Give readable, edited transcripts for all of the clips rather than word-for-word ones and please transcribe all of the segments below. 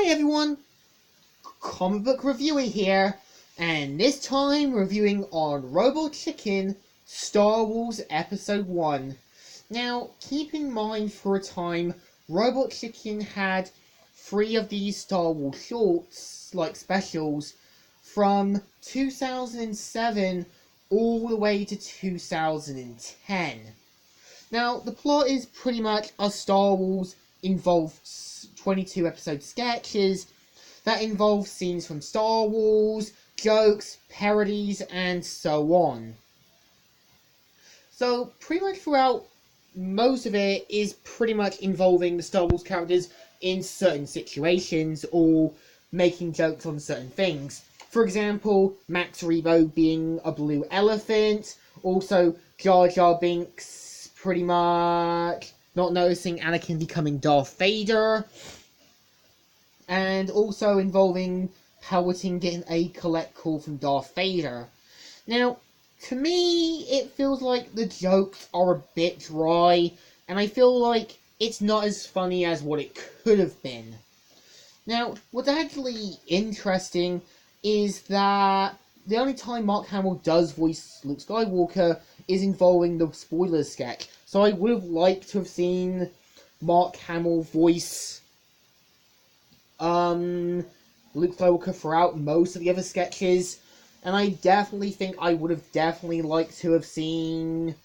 Hey everyone, comic book reviewer here, and this time reviewing on Robot Chicken Star Wars Episode 1. Now, keep in mind for a time, Robot Chicken had 3 of these Star Wars shorts, like specials, from 2007 all the way to 2010. Now, the plot is pretty much a Star Wars involves 22 episode sketches that involve scenes from Star Wars, jokes, parodies, and so on. So, pretty much throughout, most of it is pretty much involving the Star Wars characters in certain situations or making jokes on certain things. For example, Max Rebo being a blue elephant, also Jar Jar Binks pretty much not noticing Anakin becoming Darth Vader, and also involving Palpatine getting a collect call from Darth Vader. Now, to me, it feels like the jokes are a bit dry, and I feel like it's not as funny as what it could have been. Now, what's actually interesting is that the only time Mark Hamill does voice Luke Skywalker is involving the spoilers sketch. So I would have liked to have seen Mark Hamill voice Luke Skywalker throughout most of the other sketches. And I definitely think I would have definitely liked to have seen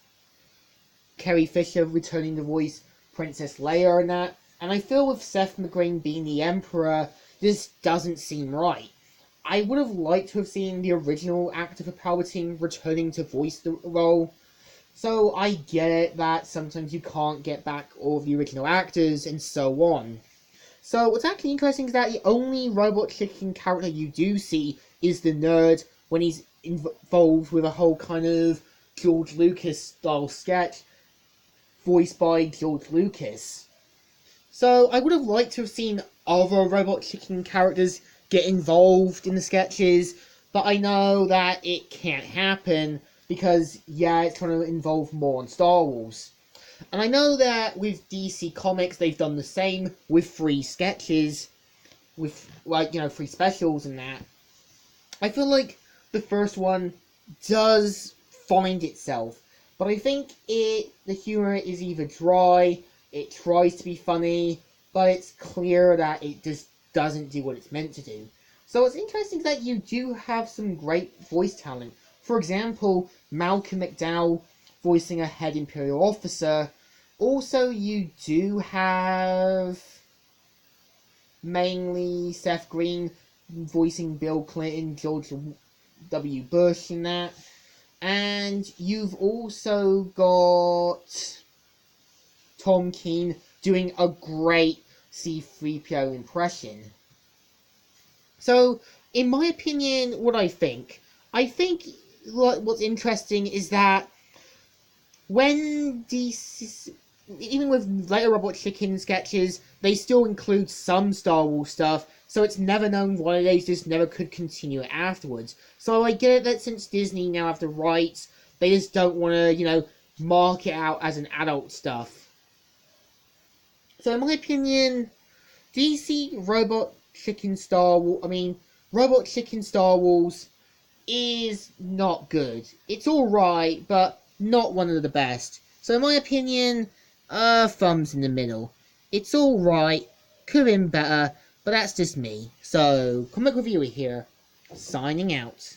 Carrie Fisher returning to voice Princess Leia and that. And I feel with Seth MacFarlane being the Emperor, this doesn't seem right. I would have liked to have seen the original actor for Palpatine returning to voice the role. So I get it that sometimes you can't get back all of the original actors and so on. So what's actually interesting is that the only Robot Chicken character you do see is the nerd when he's involved with a whole kind of George Lucas style sketch voiced by George Lucas. So I would have liked to have seen other Robot Chicken characters get involved in the sketches, but I know that it can't happen because, yeah, it's trying to involve more on Star Wars. And I know that with DC Comics, they've done the same with 3 sketches, with, like, 3 specials and that. I feel like the first one does find itself, but I think the humor is either dry, it tries to be funny, but it's clear that it just doesn't do what it's meant to do. So it's interesting that you do have some great voice talent. For example, Malcolm McDowell voicing a head Imperial officer. Also, you do have mainly Seth Green voicing Bill Clinton, George W. Bush and that. And you've also got Tom Keene doing a great C-3PO impression. So, in my opinion, what I think what's interesting is that when DC, even with later Robot Chicken sketches, they still include some Star Wars stuff, so it's never known why they just never could continue it afterwards. So I get it that since Disney now have the rights, they just don't want to, mark it out as an adult stuff. So in my opinion, Robot Chicken Star Wars is not good. It's alright, but not one of the best. So in my opinion, thumbs in the middle. It's alright, could have been better, but that's just me. So, comic reviewer here, signing out.